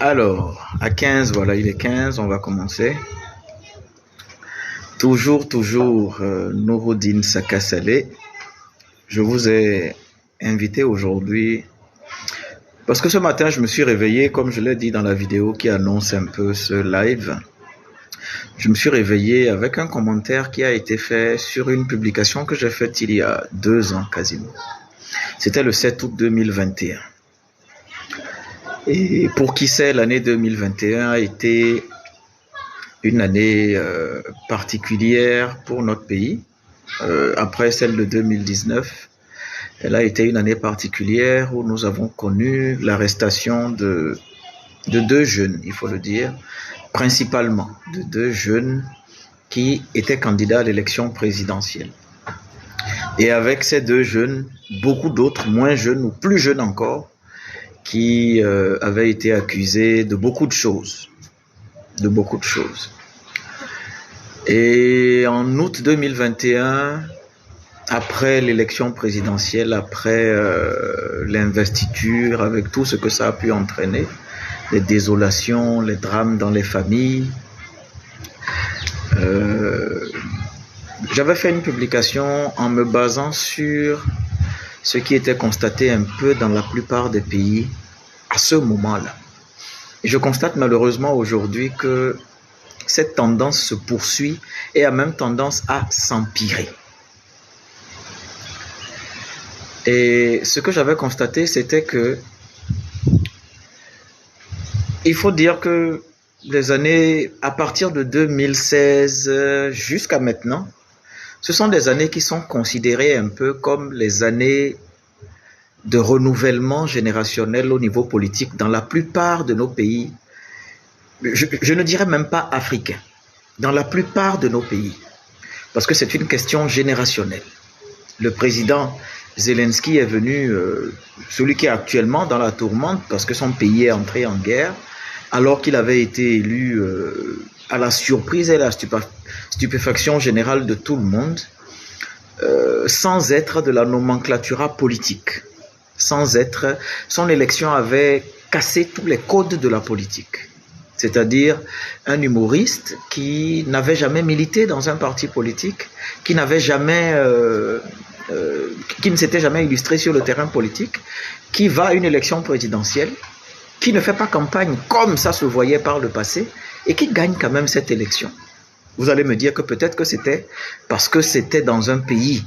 Alors, à 15, voilà, il est 15, on va commencer. Toujours, Nouroudine Sakasalé. Je vous ai invité aujourd'hui parce que ce matin, je me suis réveillé, comme je l'ai dit dans la vidéo qui annonce un peu ce live. Je me suis réveillé avec un commentaire qui a été fait sur une publication que j'ai faite il y a 2 ans quasiment. C'était le 7 août 2021. Et pour qui sait, l'année 2021 a été une année particulière pour notre pays. Après celle de 2019, elle a été une année particulière où nous avons connu l'arrestation de 2 jeunes, il faut le dire, principalement de 2 jeunes qui étaient candidats à l'élection présidentielle. Et avec ces 2 jeunes, beaucoup d'autres moins jeunes ou plus jeunes encore, qui avaient été accusés de beaucoup de choses. Et en août 2021, après l'élection présidentielle, après l'investiture, avec tout ce que ça a pu entraîner, les désolations, les drames dans les familles, j'avais fait une publication en me basant sur ce qui était constaté un peu dans la plupart des pays à ce moment-là. Et je constate malheureusement aujourd'hui que cette tendance se poursuit et a même tendance à s'empirer. Et ce que j'avais constaté, c'était que il faut dire que les années à partir de 2016 jusqu'à maintenant, ce sont des années qui sont considérées un peu comme les années de renouvellement générationnel au niveau politique dans la plupart de nos pays. Je ne dirais même pas africains, dans la plupart de nos pays, parce que c'est une question générationnelle. Le président Zelensky est venu, celui qui est actuellement dans la tourmente, parce que son pays est entré en guerre, alors qu'il avait été élu à la surprise et la stupéfaction générale de tout le monde, sans être de la nomenclatura politique. Son élection avait cassé tous les codes de la politique. C'est-à-dire un humoriste qui n'avait jamais milité dans un parti politique, qui ne s'était jamais illustré sur le terrain politique, qui va à une élection présidentielle, qui ne fait pas campagne comme ça se voyait par le passé, et qui gagne quand même cette élection. Vous allez me dire que peut-être que c'était parce que c'était dans un pays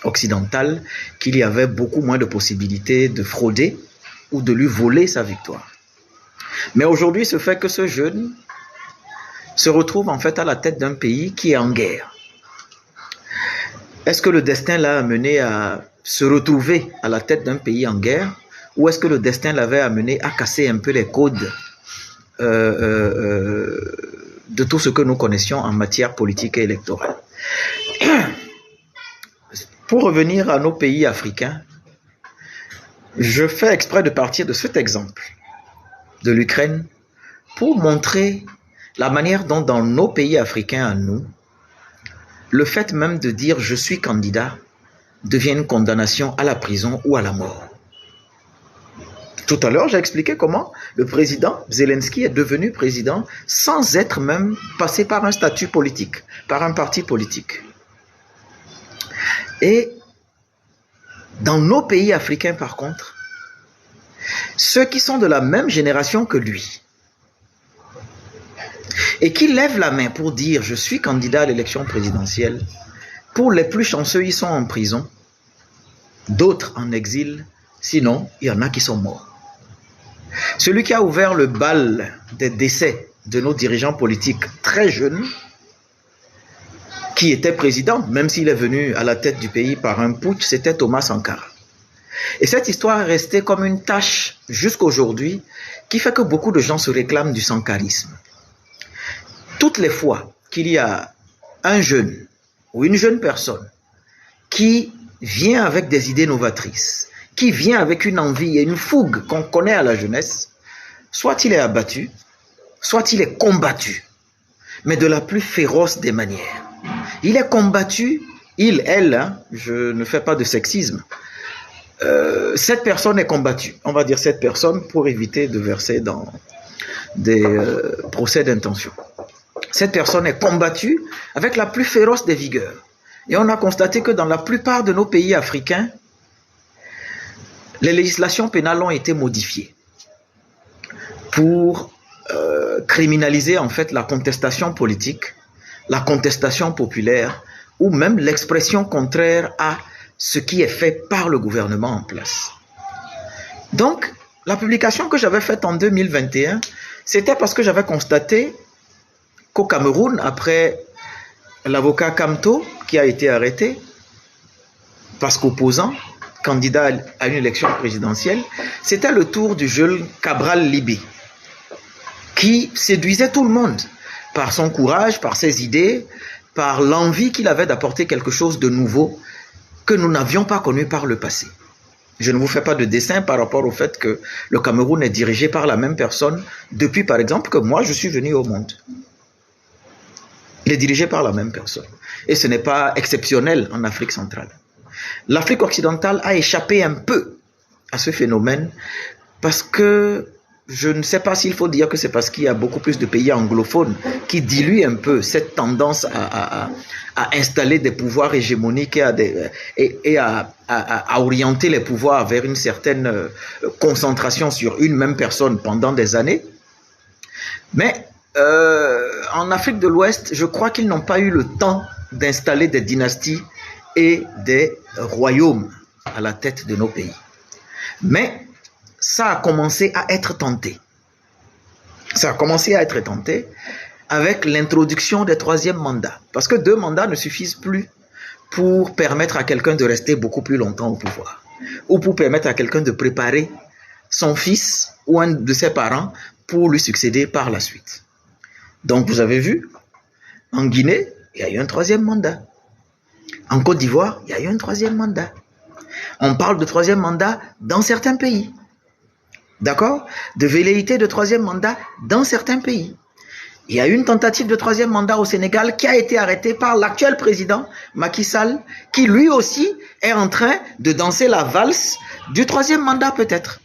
occidental qu'il y avait beaucoup moins de possibilités de frauder ou de lui voler sa victoire. Mais aujourd'hui, ce fait que ce jeune se retrouve en fait à la tête d'un pays qui est en guerre. Est-ce que le destin l'a amené à se retrouver à la tête d'un pays en guerre, ou est-ce que le destin l'avait amené à casser un peu les codes de tout ce que nous connaissions en matière politique et électorale? Pour revenir à nos pays africains, je fais exprès de partir de cet exemple de l'Ukraine pour montrer la manière dont dans nos pays africains à nous, le fait même de dire je suis candidat devient une condamnation à la prison ou à la mort. Tout à l'heure, j'ai expliqué comment le président Zelensky est devenu président sans être même passé par un statut politique, par un parti politique. Et dans nos pays africains, par contre, ceux qui sont de la même génération que lui et qui lèvent la main pour dire « je suis candidat à l'élection présidentielle », pour les plus chanceux, ils sont en prison, d'autres en exil, sinon il y en a qui sont morts. Celui qui a ouvert le bal des décès de nos dirigeants politiques très jeunes, qui était président, même s'il est venu à la tête du pays par un putsch, c'était Thomas Sankara. Et cette histoire est restée comme une tâche jusqu'à aujourd'hui, qui fait que beaucoup de gens se réclament du sankarisme. Toutes les fois qu'il y a un jeune ou une jeune personne qui vient avec des idées novatrices, qui vient avec une envie et une fougue qu'on connaît à la jeunesse, soit il est abattu, soit il est combattu, mais de la plus féroce des manières. Il est combattu, elle, je ne fais pas de sexisme, cette personne est combattue. On va dire cette personne pour éviter de verser dans des procès d'intention. Cette personne est combattue avec la plus féroce des vigueurs. Et on a constaté que dans la plupart de nos pays africains, les législations pénales ont été modifiées pour criminaliser en fait la contestation politique, la contestation populaire ou même l'expression contraire à ce qui est fait par le gouvernement en place. Donc, la publication que j'avais faite en 2021, c'était parce que j'avais constaté qu'au Cameroun, après l'avocat Kamto qui a été arrêté parce qu'opposant, candidat à une élection présidentielle, c'était le tour du jeune Cabral Libé qui séduisait tout le monde par son courage, par ses idées, par l'envie qu'il avait d'apporter quelque chose de nouveau que nous n'avions pas connu par le passé. Je ne vous fais pas de dessin par rapport au fait que le Cameroun est dirigé par la même personne depuis, par exemple, que moi, je suis venu au monde. Il est dirigé par la même personne. Et ce n'est pas exceptionnel en Afrique centrale. L'Afrique occidentale a échappé un peu à ce phénomène parce que je ne sais pas s'il faut dire que c'est parce qu'il y a beaucoup plus de pays anglophones qui diluent un peu cette tendance à installer des pouvoirs hégémoniques et à orienter les pouvoirs vers une certaine concentration sur une même personne pendant des années. Mais en Afrique de l'Ouest, je crois qu'ils n'ont pas eu le temps d'installer des dynasties et des royaumes à la tête de nos pays. Mais ça a commencé à être tenté. Ça a commencé à être tenté avec l'introduction des troisièmes mandats. Parce que 2 mandats ne suffisent plus pour permettre à quelqu'un de rester beaucoup plus longtemps au pouvoir. Ou pour permettre à quelqu'un de préparer son fils ou un de ses parents pour lui succéder par la suite. Donc vous avez vu, en Guinée, il y a eu un 3e mandat. En Côte d'Ivoire, il y a eu un 3e mandat. On parle de 3e mandat dans certains pays. D'accord? De velléité de 3e mandat dans certains pays. Il y a eu une tentative de 3e mandat au Sénégal qui a été arrêtée par l'actuel président Macky Sall, qui lui aussi est en train de danser la valse du 3e mandat peut-être.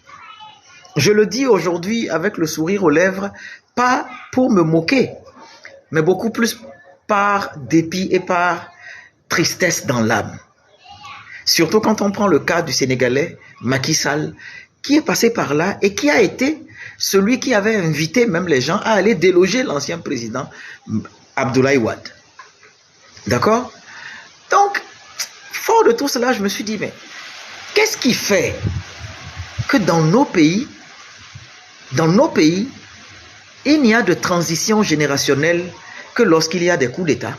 Je le dis aujourd'hui avec le sourire aux lèvres, pas pour me moquer, mais beaucoup plus par dépit et par tristesse dans l'âme. Surtout quand on prend le cas du Sénégalais Macky Sall, qui est passé par là et qui a été celui qui avait invité même les gens à aller déloger l'ancien président Abdoulaye Wade. D'accord? Donc, fort de tout cela, je me suis dit, mais qu'est-ce qui fait que dans nos pays, il n'y a de transition générationnelle que lorsqu'il y a des coups d'État?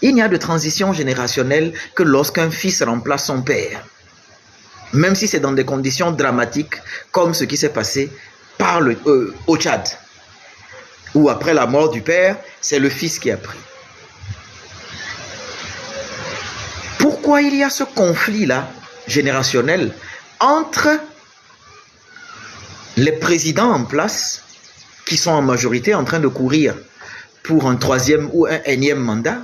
Il n'y a de transition générationnelle que lorsqu'un fils remplace son père. Même si c'est dans des conditions dramatiques, comme ce qui s'est passé au Tchad, où après la mort du père, c'est le fils qui a pris. Pourquoi il y a ce conflit-là, générationnel, entre les présidents en place, qui sont en majorité en train de courir pour un 3e ou un 1e mandat,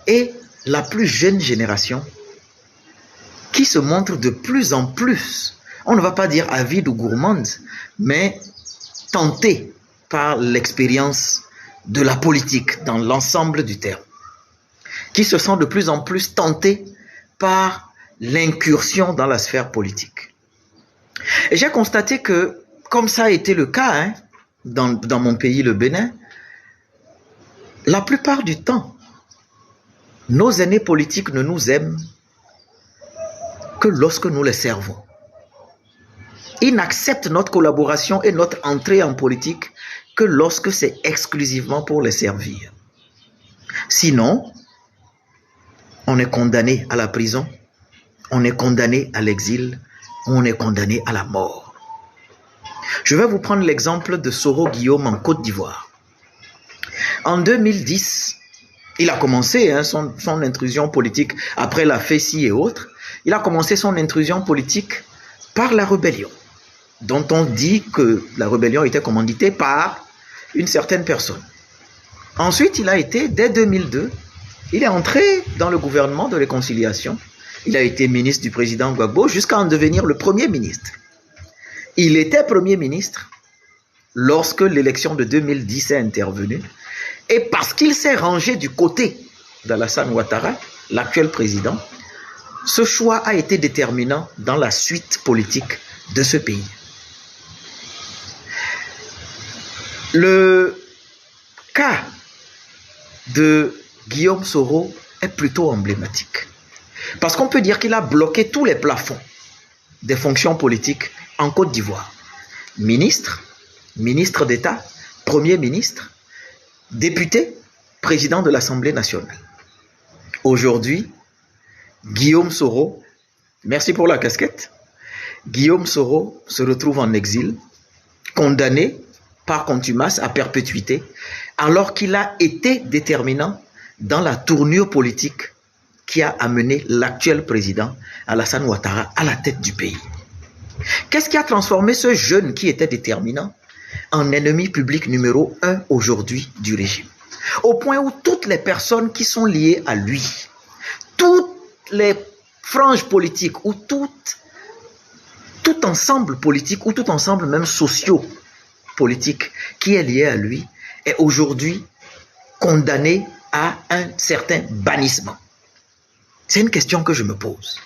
et la plus jeune génération, qui se montre de plus en plus, on ne va pas dire avide ou gourmande, mais tentée par l'expérience de la politique dans l'ensemble du terme, qui se sent de plus en plus tentée par l'incursion dans la sphère politique. Et j'ai constaté que, comme ça a été le cas dans mon pays, le Bénin, la plupart du temps, nos aînés politiques ne nous aiment que lorsque nous les servons. Ils n'acceptent notre collaboration et notre entrée en politique que lorsque c'est exclusivement pour les servir. Sinon, on est condamné à la prison, on est condamné à l'exil, on est condamné à la mort. Je vais vous prendre l'exemple de Soro Guillaume en Côte d'Ivoire. En 2010, il a commencé son intrusion politique après la FECI et autres. Il a commencé son intrusion politique par la rébellion, dont on dit que la rébellion était commanditée par une certaine personne. Ensuite, il a été, dès 2002, il est entré dans le gouvernement de réconciliation. Il a été ministre du président Gbagbo jusqu'à en devenir le premier ministre. Il était premier ministre lorsque l'élection de 2010 est intervenue, et parce qu'il s'est rangé du côté d'Alassane Ouattara, l'actuel président, ce choix a été déterminant dans la suite politique de ce pays. Le cas de Guillaume Soro est plutôt emblématique. Parce qu'on peut dire qu'il a bloqué tous les plafonds des fonctions politiques en Côte d'Ivoire. Ministre, ministre d'État, Premier ministre, député, président de l'Assemblée nationale. Aujourd'hui, Guillaume Soro, merci pour la casquette, Guillaume Soro se retrouve en exil, condamné par contumace à perpétuité, alors qu'il a été déterminant dans la tournure politique qui a amené l'actuel président Alassane Ouattara à la tête du pays. Qu'est-ce qui a transformé ce jeune qui était déterminant en ennemi public numéro 1 aujourd'hui du régime? Au point où toutes les personnes qui sont liées à lui, toutes les franges politiques ou tout ensemble politique ou tout ensemble même socio-politique qui est lié à lui est aujourd'hui condamné à un certain bannissement. C'est une question que je me pose.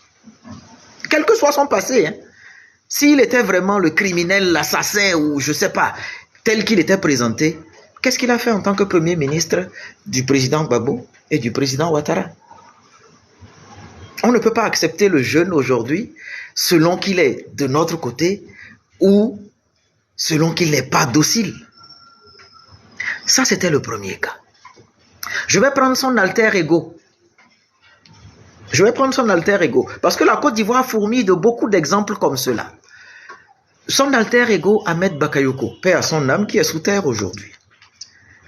Quel que soit son passé, s'il était vraiment le criminel, l'assassin ou je ne sais pas, tel qu'il était présenté, qu'est-ce qu'il a fait en tant que Premier ministre du président Gbagbo et du président Ouattara? On ne peut pas accepter le jeune aujourd'hui selon qu'il est de notre côté ou selon qu'il n'est pas docile. Ça, c'était le premier cas. Je vais prendre son alter ego. Parce que la Côte d'Ivoire fourmille de beaucoup d'exemples comme cela. Son alter ego, Ahmed Bakayoko, paix à son âme, qui est sous terre aujourd'hui,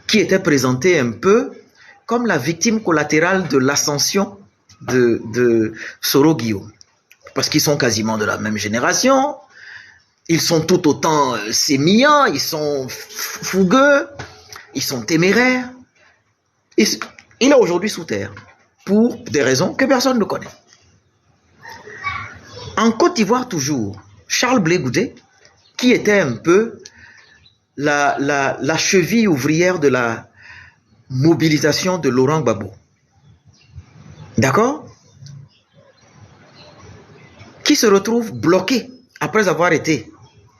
qui était présenté un peu comme la victime collatérale de l'ascension de Soro Guillaume. Parce qu'ils sont quasiment de la même génération, ils sont tout autant sémillants, ils sont fougueux, ils sont téméraires. Il est aujourd'hui sous terre, pour des raisons que personne ne connaît. En Côte d'Ivoire toujours, Charles Blé Goudé, qui était un peu la cheville ouvrière de la mobilisation de Laurent Gbagbo. D'accord? Qui se retrouve bloqué après avoir été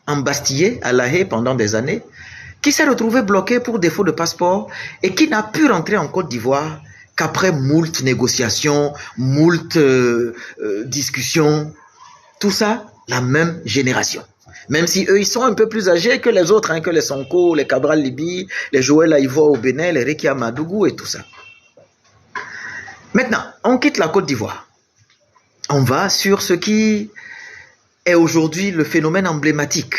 embastillé à La Haye pendant des années, qui s'est retrouvé bloqué pour défaut de passeport et qui n'a pu rentrer en Côte d'Ivoire qu'après moult négociations, moult discussions, tout ça, la même génération. Même si eux, ils sont un peu plus âgés que les autres, que les Sonko, les Cabral Libi, les Joël Aïvo au Bénin, les Rekia Madougou et tout ça. Maintenant, on quitte la Côte d'Ivoire. On va sur ce qui est aujourd'hui le phénomène emblématique,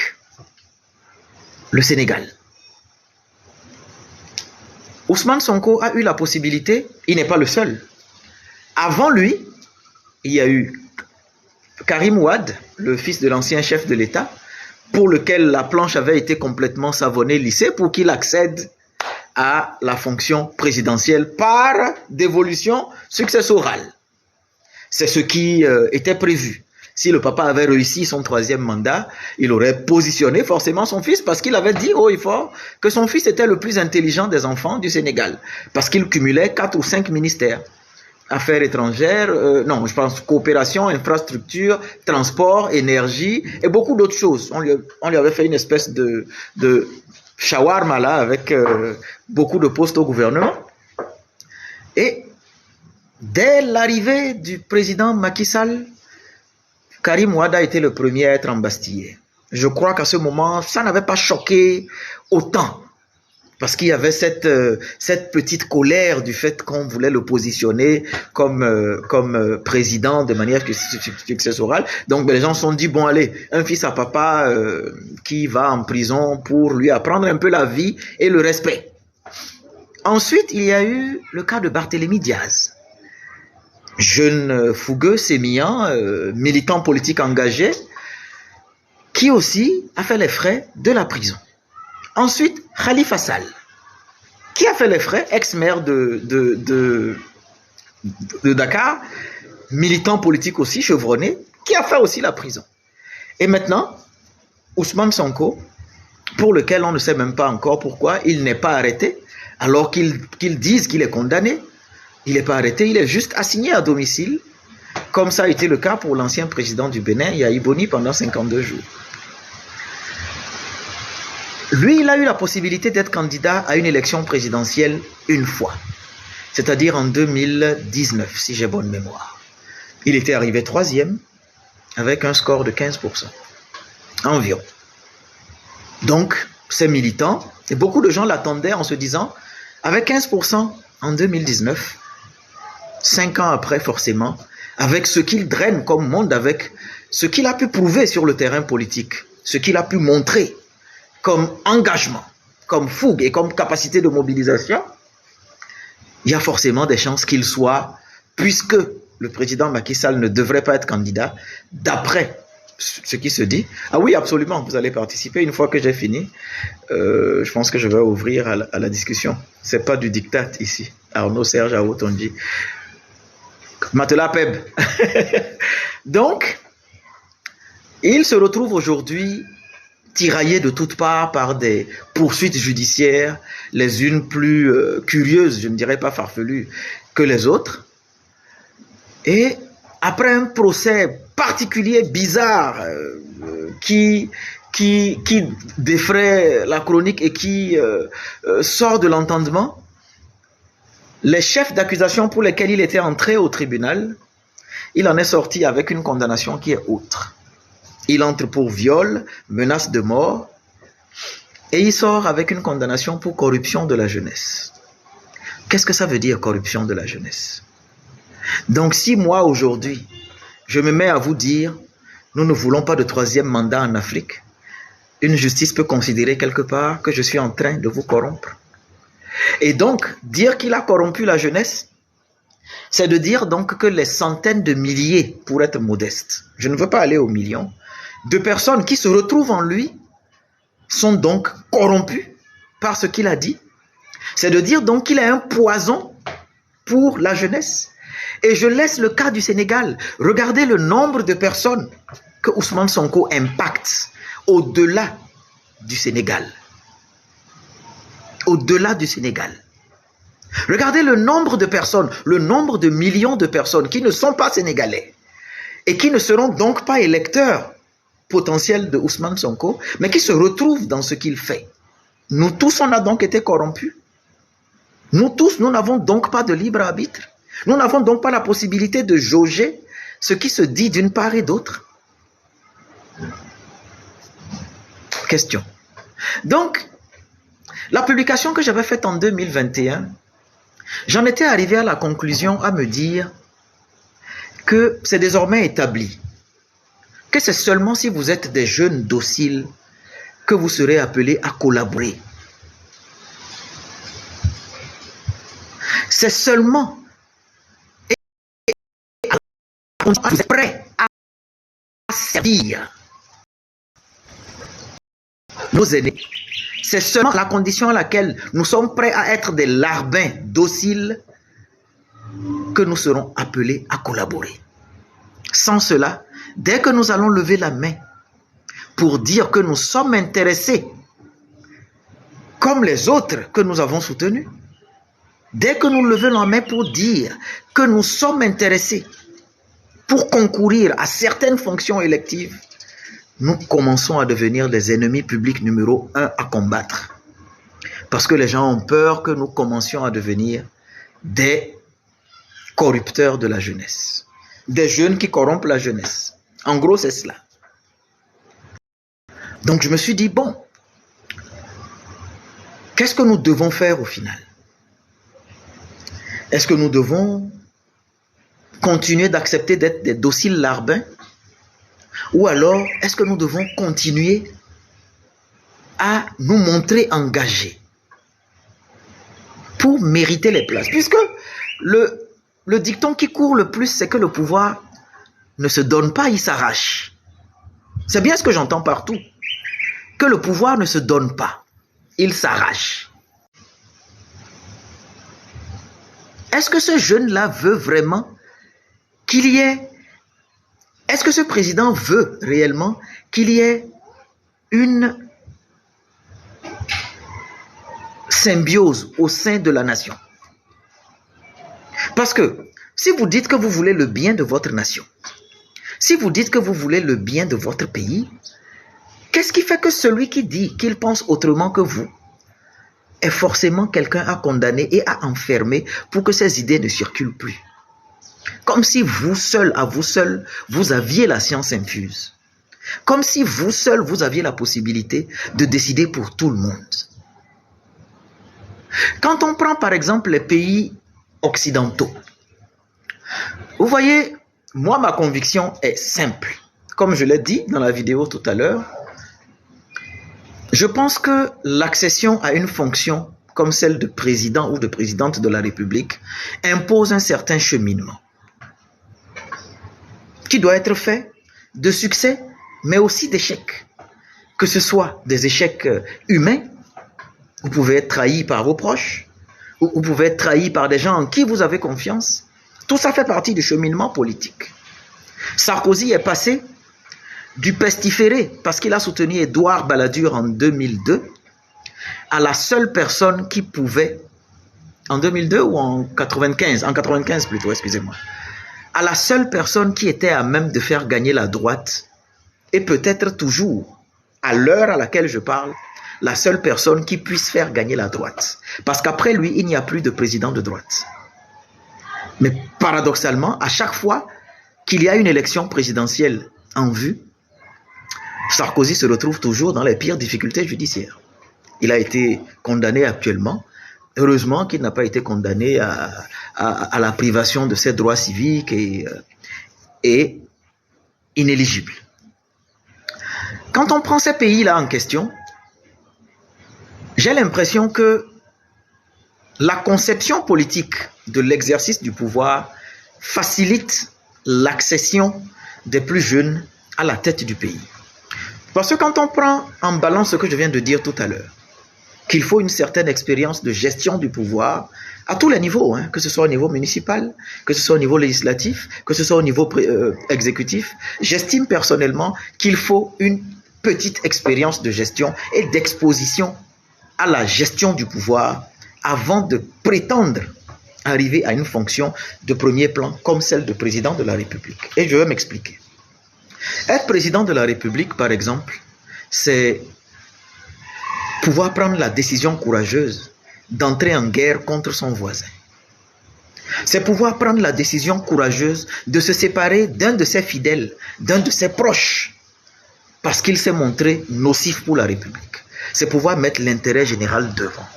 le Sénégal. Ousmane Sonko a eu la possibilité, il n'est pas le seul. Avant lui, il y a eu Karim Wade, le fils de l'ancien chef de l'État, pour lequel la planche avait été complètement savonnée, lissée, pour qu'il accède à la fonction présidentielle par dévolution successorale. C'est ce qui était prévu. Si le papa avait réussi son 3e mandat, il aurait positionné forcément son fils parce qu'il avait dit haut et fort que son fils était le plus intelligent des enfants du Sénégal parce qu'il cumulait 4 ou 5 ministères. Affaires étrangères, non, je pense coopération, infrastructure, transport, énergie et beaucoup d'autres choses. On lui avait fait une espèce de shawarma là avec beaucoup de postes au gouvernement. Et dès l'arrivée du président Macky Sall, Karim Wade a été le premier à être embastillé. Je crois qu'à ce moment, ça n'avait pas choqué autant. Parce qu'il y avait cette petite colère du fait qu'on voulait le positionner comme président de manière successorale. Donc les gens se sont dit, bon allez, un fils à papa qui va en prison pour lui apprendre un peu la vie et le respect. Ensuite, il y a eu le cas de Barthélémy Diaz. Jeune fougueux, sémillant, militant politique engagé, qui aussi a fait les frais de la prison. Ensuite, Khalifa Sall, qui a fait les frais, ex-maire de Dakar, militant politique aussi, chevronné, qui a fait aussi la prison. Et maintenant, Ousmane Sonko, pour lequel on ne sait même pas encore pourquoi il n'est pas arrêté, alors qu'ils disent qu'il est condamné. Il n'est pas arrêté, il est juste assigné à domicile, comme ça a été le cas pour l'ancien président du Bénin, Yahi Boni, pendant 52 jours. Lui, il a eu la possibilité d'être candidat à une élection présidentielle une fois, c'est-à-dire en 2019, si j'ai bonne mémoire. Il était arrivé 3e avec un score de 15%, environ. Donc, ces militants, et beaucoup de gens l'attendaient en se disant, avec 15% en 2019, 5 ans après forcément, avec ce qu'il draine comme monde, avec ce qu'il a pu prouver sur le terrain politique, ce qu'il a pu montrer comme engagement, comme fougue et comme capacité de mobilisation, il y a forcément des chances qu'il soit, puisque le président Macky Sall ne devrait pas être candidat, d'après ce qui se dit. Ah oui, absolument, vous allez participer. Une fois que j'ai fini, je pense que je vais ouvrir à la discussion. C'est pas du diktat ici. Arnaud Serge Aotonji. Matela Peb. Donc, il se retrouve aujourd'hui tiraillé de toutes parts par des poursuites judiciaires, les unes plus curieuses, je ne dirais pas farfelues, que les autres. Et après un procès particulier, bizarre, qui défraie la chronique et qui sort de l'entendement, les chefs d'accusation pour lesquels il était entré au tribunal, il en est sorti avec une condamnation qui est autre. Il entre pour viol, menace de mort, et il sort avec une condamnation pour corruption de la jeunesse. Qu'est-ce que ça veut dire, corruption de la jeunesse? Donc si moi aujourd'hui, je me mets à vous dire, nous ne voulons pas de 3e mandat en Afrique, une justice peut considérer quelque part que je suis en train de vous corrompre. Et donc, dire qu'il a corrompu la jeunesse, c'est de dire donc que les centaines de milliers, pour être modeste, je ne veux pas aller aux millions, de personnes qui se retrouvent en lui, sont donc corrompues par ce qu'il a dit. C'est de dire donc qu'il est un poison pour la jeunesse. Et je laisse le cas du Sénégal. Regardez le nombre de personnes que Ousmane Sonko impacte au-delà du Sénégal. Au-delà du Sénégal. Regardez le nombre de personnes, le nombre de millions de personnes qui ne sont pas sénégalais et qui ne seront donc pas électeurs potentiels de Ousmane Sonko, mais qui se retrouvent dans ce qu'il fait. Nous tous, on a donc été corrompus. Nous tous, nous n'avons donc pas de libre arbitre. Nous n'avons donc pas la possibilité de jauger ce qui se dit d'une part et d'autre. Question. Donc, la publication que j'avais faite en 2021, j'en étais arrivé à la conclusion à me dire que c'est désormais établi que c'est seulement si vous êtes des jeunes dociles que vous serez appelés à collaborer. C'est seulement vous êtes prêts à servir nos aînés. C'est seulement la condition à laquelle nous sommes prêts à être des larbins dociles que nous serons appelés à collaborer. Sans cela, dès que nous allons lever la main pour dire que nous sommes intéressés, comme les autres que nous avons soutenus, dès que nous levons la main pour dire que nous sommes intéressés pour concourir à certaines fonctions électives, nous commençons à devenir les ennemis publics numéro 1 à combattre. Parce que les gens ont peur que nous commencions à devenir des corrupteurs de la jeunesse. Des jeunes qui corrompent la jeunesse. En gros, c'est cela. Donc je me suis dit, bon, qu'est-ce que nous devons faire au final? Est-ce que nous devons continuer d'accepter d'être des dociles larbins? Ou alors, est-ce que nous devons continuer à nous montrer engagés pour mériter les places? Puisque le dicton qui court le plus, c'est que le pouvoir ne se donne pas, il s'arrache. C'est bien ce que j'entends partout. Que le pouvoir ne se donne pas, il s'arrache. Est-ce que ce jeune-là veut vraiment qu'il y ait... Est-ce que ce président veut réellement qu'il y ait une symbiose au sein de la nation. Parce que si vous dites que vous voulez le bien de votre nation, si vous dites que vous voulez le bien de votre pays, qu'est-ce qui fait que celui qui dit qu'il pense autrement que vous est forcément quelqu'un à condamner et à enfermer pour que ses idées ne circulent plus? Comme si vous seul, à vous seul, vous aviez la science infuse. Comme si vous seul, vous aviez la possibilité de décider pour tout le monde. Quand on prend par exemple les pays occidentaux, vous voyez, moi ma conviction est simple. Comme je l'ai dit dans la vidéo tout à l'heure, je pense que l'accession à une fonction comme celle de président ou de présidente de la République impose un certain cheminement qui doit être fait de succès, mais aussi d'échecs. Que ce soit des échecs humains, vous pouvez être trahi par vos proches, ou vous pouvez être trahi par des gens en qui vous avez confiance. Tout ça fait partie du cheminement politique. Sarkozy est passé du pestiféré, parce qu'il a soutenu Édouard Balladur en 2002, à la seule personne qui pouvait, en 2002 ou en 95 plutôt, excusez-moi, à la seule personne qui était à même de faire gagner la droite, et peut-être toujours, à l'heure à laquelle je parle, la seule personne qui puisse faire gagner la droite. Parce qu'après lui, il n'y a plus de président de droite. Mais paradoxalement, à chaque fois qu'il y a une élection présidentielle en vue, Sarkozy se retrouve toujours dans les pires difficultés judiciaires. Il a été condamné actuellement. Heureusement qu'il n'a pas été condamné à la privation de ses droits civiques et inéligible. Quand on prend ces pays-là en question, j'ai l'impression que la conception politique de l'exercice du pouvoir facilite l'accession des plus jeunes à la tête du pays. Parce que quand on prend en balance ce que je viens de dire tout à l'heure, qu'il faut une certaine expérience de gestion du pouvoir à tous les niveaux, que ce soit au niveau municipal, que ce soit au niveau législatif, que ce soit au niveau exécutif, j'estime personnellement qu'il faut une petite expérience de gestion et d'exposition à la gestion du pouvoir avant de prétendre arriver à une fonction de premier plan comme celle de président de la République. Et je vais m'expliquer. Être président de la République, par exemple, c'est pouvoir prendre la décision courageuse d'entrer en guerre contre son voisin. C'est pouvoir prendre la décision courageuse de se séparer d'un de ses fidèles, d'un de ses proches, parce qu'il s'est montré nocif pour la République. C'est pouvoir mettre l'intérêt général devant.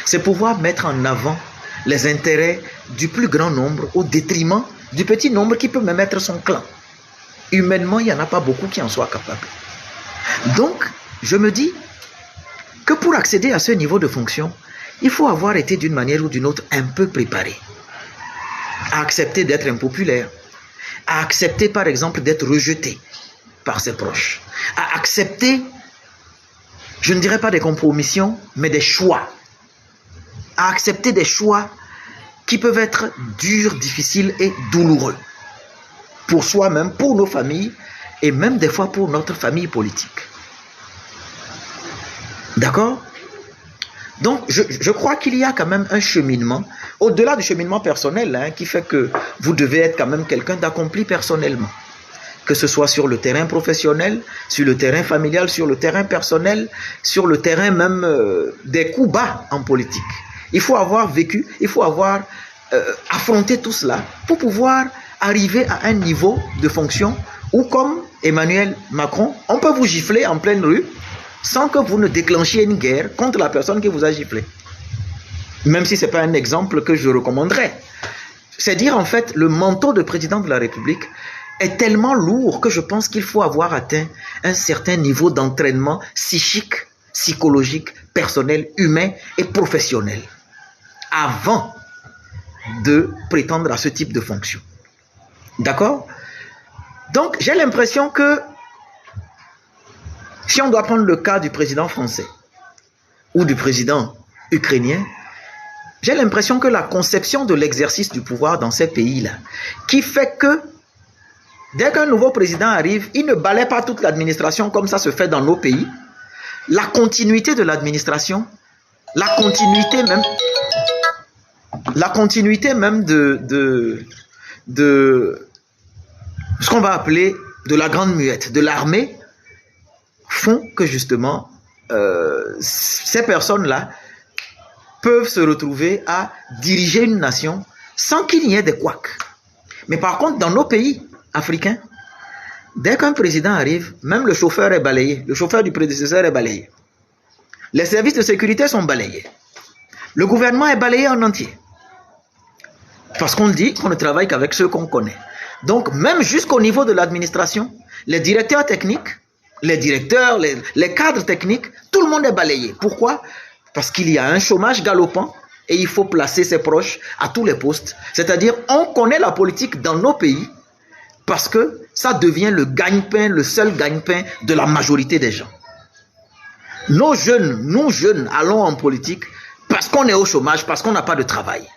C'est pouvoir mettre en avant les intérêts du plus grand nombre au détriment du petit nombre qui peut même être son clan. Humainement, il n'y en a pas beaucoup qui en soient capables. Donc, je me dis que pour accéder à ce niveau de fonction, il faut avoir été d'une manière ou d'une autre un peu préparé. À accepter d'être impopulaire, à accepter par exemple d'être rejeté par ses proches, à accepter, je ne dirais pas des compromissions, mais des choix, à accepter des choix qui peuvent être durs, difficiles et douloureux pour soi-même, pour nos familles et même des fois pour notre famille politique. D'accord? Donc, je crois qu'il y a quand même un cheminement, au-delà du cheminement personnel, qui fait que vous devez être quand même quelqu'un d'accompli personnellement. Que ce soit sur le terrain professionnel, sur le terrain familial, sur le terrain personnel, sur le terrain même des coups bas en politique. Il faut avoir vécu, il faut avoir affronté tout cela pour pouvoir arriver à un niveau de fonction où, comme Emmanuel Macron, on peut vous gifler en pleine rue sans que vous ne déclenchiez une guerre contre la personne qui vous a giflé. Même si ce n'est pas un exemple que je recommanderais. C'est dire en fait, le manteau de président de la République est tellement lourd que je pense qu'il faut avoir atteint un certain niveau d'entraînement psychique, psychologique, personnel, humain et professionnel avant de prétendre à ce type de fonction. D'accord? Donc, j'ai l'impression que si on doit prendre le cas du président français ou du président ukrainien, j'ai l'impression que la conception de l'exercice du pouvoir dans ces pays-là, qui fait que dès qu'un nouveau président arrive, il ne balaie pas toute l'administration comme ça se fait dans nos pays. La continuité de l'administration, la continuité même, de ce qu'on va appeler de la grande muette, de l'armée, font que justement ces personnes-là peuvent se retrouver à diriger une nation sans qu'il y ait des couacs. Mais par contre, dans nos pays africains, dès qu'un président arrive, même le chauffeur est balayé, le chauffeur du prédécesseur est balayé. Les services de sécurité sont balayés. Le gouvernement est balayé en entier. Parce qu'on dit qu'on ne travaille qu'avec ceux qu'on connaît. Donc, même jusqu'au niveau de l'administration, les directeurs techniques, les directeurs, les cadres techniques, tout le monde est balayé. Pourquoi? Parce qu'il y a un chômage galopant et il faut placer ses proches à tous les postes. C'est-à-dire, on connaît la politique dans nos pays parce que ça devient le gagne-pain, le seul gagne-pain de la majorité des gens. Nos jeunes, nous jeunes, allons en politique parce qu'on est au chômage, parce qu'on n'a pas de travail.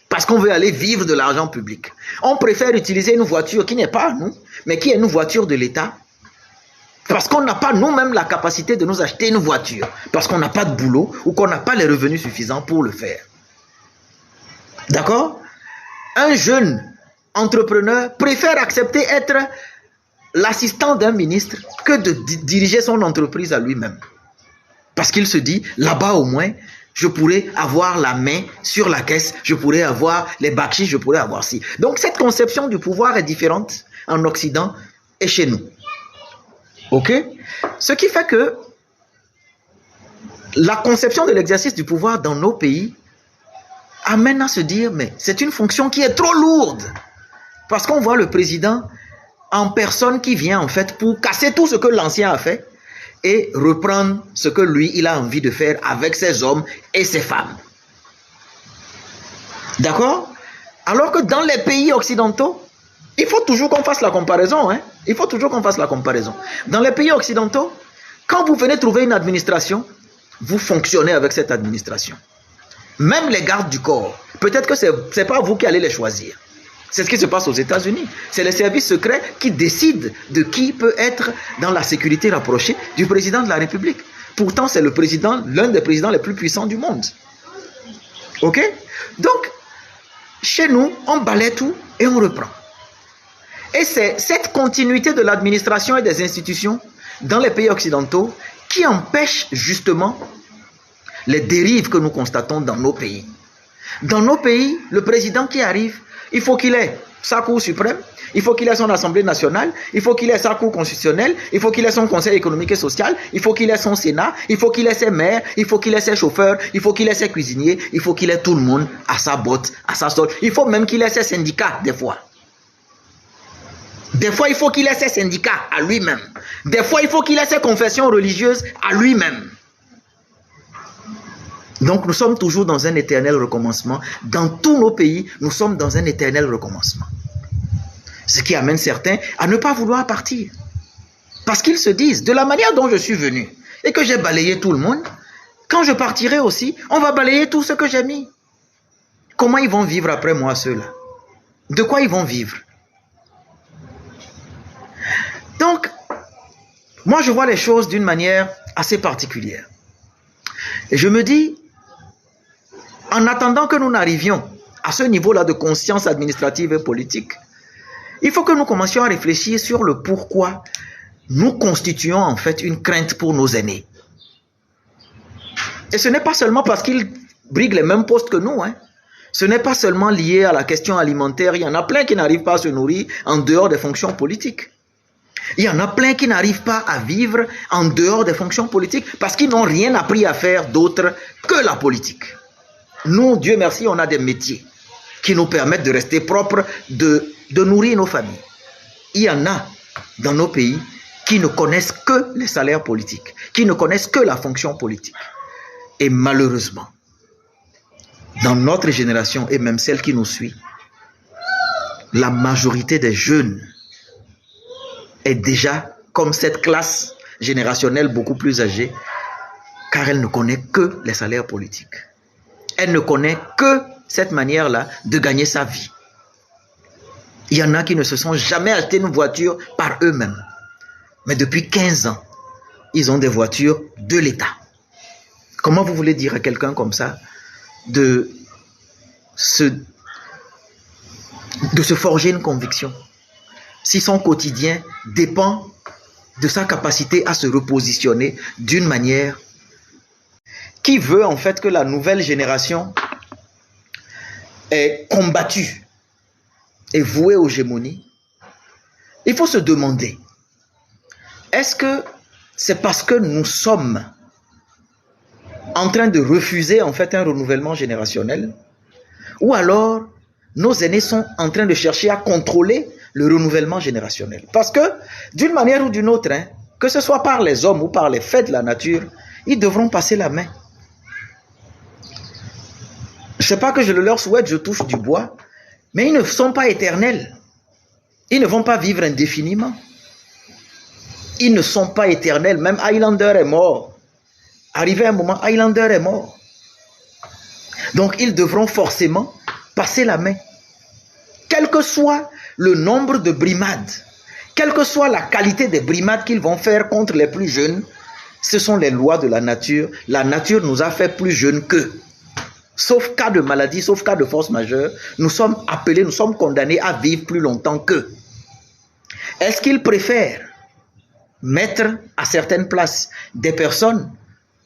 Parce qu'on veut aller vivre de l'argent public. On préfère utiliser une voiture qui n'est pas à nous, mais qui est une voiture de l'État. Parce qu'on n'a pas nous-mêmes la capacité de nous acheter une voiture. Parce qu'on n'a pas de boulot ou qu'on n'a pas les revenus suffisants pour le faire. D'accord? Un jeune entrepreneur préfère accepter être l'assistant d'un ministre que de diriger son entreprise à lui-même. Parce qu'il se dit, là-bas au moins, je pourrais avoir la main sur la caisse, je pourrais avoir les bakchis, je pourrais avoir ci. Donc cette conception du pouvoir est différente en Occident et chez nous. Ok? Ce qui fait que la conception de l'exercice du pouvoir dans nos pays amène à se dire, mais c'est une fonction qui est trop lourde. Parce qu'on voit le président en personne qui vient en fait pour casser tout ce que l'ancien a fait et reprendre ce que lui, il a envie de faire avec ses hommes et ses femmes. D'accord? Alors que dans les pays occidentaux, il faut toujours qu'on fasse la comparaison. Hein? Il faut toujours qu'on fasse la comparaison. Dans les pays occidentaux, quand vous venez trouver une administration, vous fonctionnez avec cette administration. Même les gardes du corps, peut-être que ce n'est pas vous qui allez les choisir. C'est ce qui se passe aux États-Unis. C'est les services secrets qui décident de qui peut être dans la sécurité rapprochée du président de la République. Pourtant, c'est le président, l'un des présidents les plus puissants du monde. Ok? Donc, chez nous, on balaie tout et on reprend. Et c'est cette continuité de l'administration et des institutions dans les pays occidentaux qui empêche justement les dérives que nous constatons dans nos pays. Dans nos pays, le président qui arrive, il faut qu'il ait sa Cour suprême, il faut qu'il ait son Assemblée nationale, il faut qu'il ait sa Cour constitutionnelle, il faut qu'il ait son Conseil économique et social, il faut qu'il ait son Sénat, il faut qu'il ait ses maires, il faut qu'il ait ses chauffeurs, il faut qu'il ait ses cuisiniers, il faut qu'il ait tout le monde à sa botte, à sa solde. Il faut même qu'il ait ses syndicats des fois. Des fois, il faut qu'il ait ses syndicats à lui-même. Des fois, il faut qu'il ait ses confessions religieuses à lui-même. Donc, nous sommes toujours dans un éternel recommencement. Dans tous nos pays, nous sommes dans un éternel recommencement. Ce qui amène certains à ne pas vouloir partir. Parce qu'ils se disent, de la manière dont je suis venu et que j'ai balayé tout le monde, quand je partirai aussi, on va balayer tout ce que j'ai mis. Comment ils vont vivre après moi, ceux-là? De quoi ils vont vivre? Donc, moi je vois les choses d'une manière assez particulière. Et je me dis, en attendant que nous n'arrivions à ce niveau-là de conscience administrative et politique, il faut que nous commencions à réfléchir sur le pourquoi nous constituons en fait une crainte pour nos aînés. Et ce n'est pas seulement parce qu'ils briguent les mêmes postes que nous, hein. Ce n'est pas seulement lié à la question alimentaire. Il y en a plein qui n'arrivent pas à se nourrir en dehors des fonctions politiques. Il y en a plein qui n'arrivent pas à vivre en dehors des fonctions politiques parce qu'ils n'ont rien appris à faire d'autre que la politique. Nous, Dieu merci, on a des métiers qui nous permettent de rester propres, de nourrir nos familles. Il y en a dans nos pays qui ne connaissent que les salaires politiques, qui ne connaissent que la fonction politique. Et malheureusement, dans notre génération et même celle qui nous suit, la majorité des jeunes est déjà comme cette classe générationnelle beaucoup plus âgée, car elle ne connaît que les salaires politiques. Elle ne connaît que cette manière-là de gagner sa vie. Il y en a qui ne se sont jamais acheté une voiture par eux-mêmes. Mais depuis 15 ans, ils ont des voitures de l'État. Comment vous voulez dire à quelqu'un comme ça de se forger une conviction si son quotidien dépend de sa capacité à se repositionner d'une manière qui veut en fait que la nouvelle génération est combattue et vouée aux gémonies? Il faut se demander, est-ce que c'est parce que nous sommes en train de refuser en fait un renouvellement générationnel, ou alors nos aînés sont en train de chercher à contrôler le renouvellement générationnel? Parce que d'une manière ou d'une autre, que ce soit par les hommes ou par les faits de la nature, ils devront passer la main. Je ne sais pas que je le leur souhaite, je touche du bois, mais ils ne sont pas éternels. Ils ne vont pas vivre indéfiniment. Ils ne sont pas éternels. Même Highlander est mort. Arrivé un moment, Highlander est mort. Donc ils devront forcément passer la main. Quel que soit le nombre de brimades, quelle que soit la qualité des brimades qu'ils vont faire contre les plus jeunes, ce sont les lois de la nature. La nature nous a fait plus jeunes qu'eux. Sauf cas de maladie, sauf cas de force majeure, nous sommes appelés, nous sommes condamnés à vivre plus longtemps qu'eux. Est-ce qu'ils préfèrent mettre à certaines places des personnes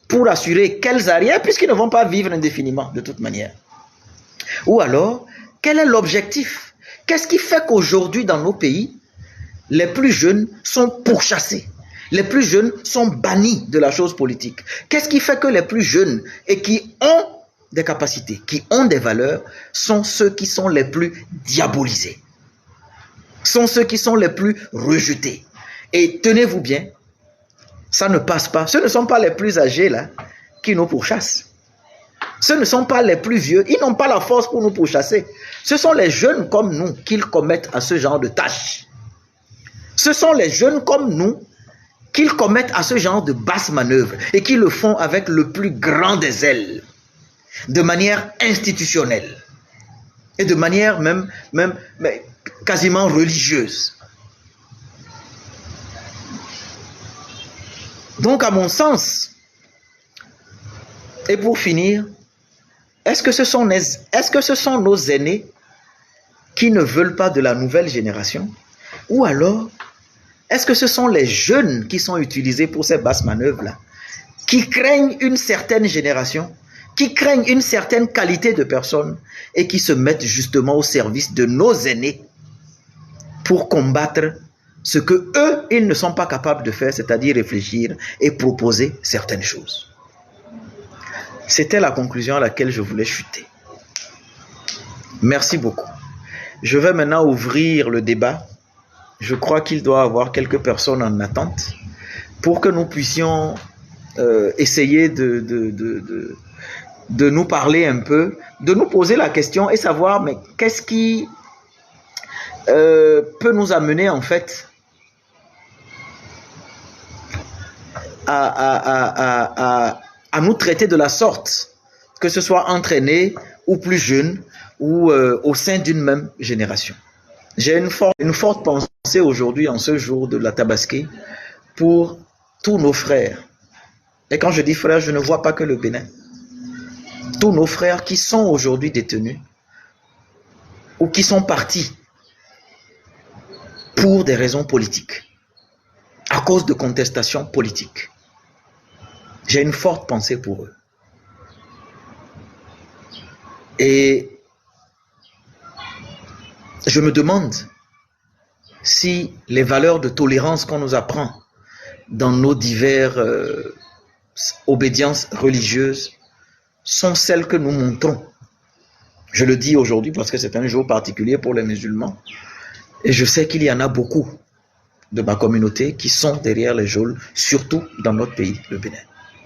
pour assurer qu'elles arrièrent, puisqu'ils ne vont pas vivre indéfiniment de toute manière? Ou alors, quel est l'objectif? Qu'est-ce qui fait qu'aujourd'hui dans nos pays, les plus jeunes sont pourchassés? Les plus jeunes sont bannis de la chose politique. Qu'est-ce qui fait que les plus jeunes et qui ont des capacités, qui ont des valeurs, sont ceux qui sont les plus diabolisés, sont ceux qui sont les plus rejetés? Et tenez-vous bien, ça ne passe pas. Ce ne sont pas les plus âgés là qui nous pourchassent. Ce ne sont pas les plus vieux. Ils n'ont pas la force pour nous pourchasser. Ce sont les jeunes comme nous qu'ils commettent à ce genre de tâches. Ce sont les jeunes comme nous qu'ils commettent à ce genre de basses manœuvres et qui le font avec le plus grand des zèles, de manière institutionnelle et de manière même quasiment religieuse. Donc, à mon sens, et pour finir, est-ce que ce sont nos aînés qui ne veulent pas de la nouvelle génération? Ou alors, est-ce que ce sont les jeunes qui sont utilisés pour ces basses manœuvres-là, qui craignent une certaine génération, qui craignent une certaine qualité de personnes et qui se mettent justement au service de nos aînés pour combattre ce que eux, ils ne sont pas capables de faire, c'est-à-dire réfléchir et proposer certaines choses? C'était la conclusion à laquelle je voulais chuter. Merci beaucoup. Je vais maintenant ouvrir le débat. Je crois qu'il doit y avoir quelques personnes en attente pour que nous puissions essayer de nous parler un peu, de nous poser la question et savoir mais qu'est-ce qui peut nous amener en fait à nous traiter de la sorte, que ce soit entre aînés ou plus jeunes ou au sein d'une même génération. J'ai une forte pensée aujourd'hui, en ce jour de la Tabaski, pour tous nos frères. Et quand je dis frères, je ne vois pas que le Bénin. Tous nos frères qui sont aujourd'hui détenus ou qui sont partis pour des raisons politiques, à cause de contestations politiques. J'ai une forte pensée pour eux. Et je me demande si les valeurs de tolérance qu'on nous apprend dans nos diverses obédiences religieuses sont celles que nous montrons. Je le dis aujourd'hui parce que c'est un jour particulier pour les musulmans. Et je sais qu'il y en a beaucoup de ma communauté qui sont derrière les geôles, surtout dans notre pays, le Bénin.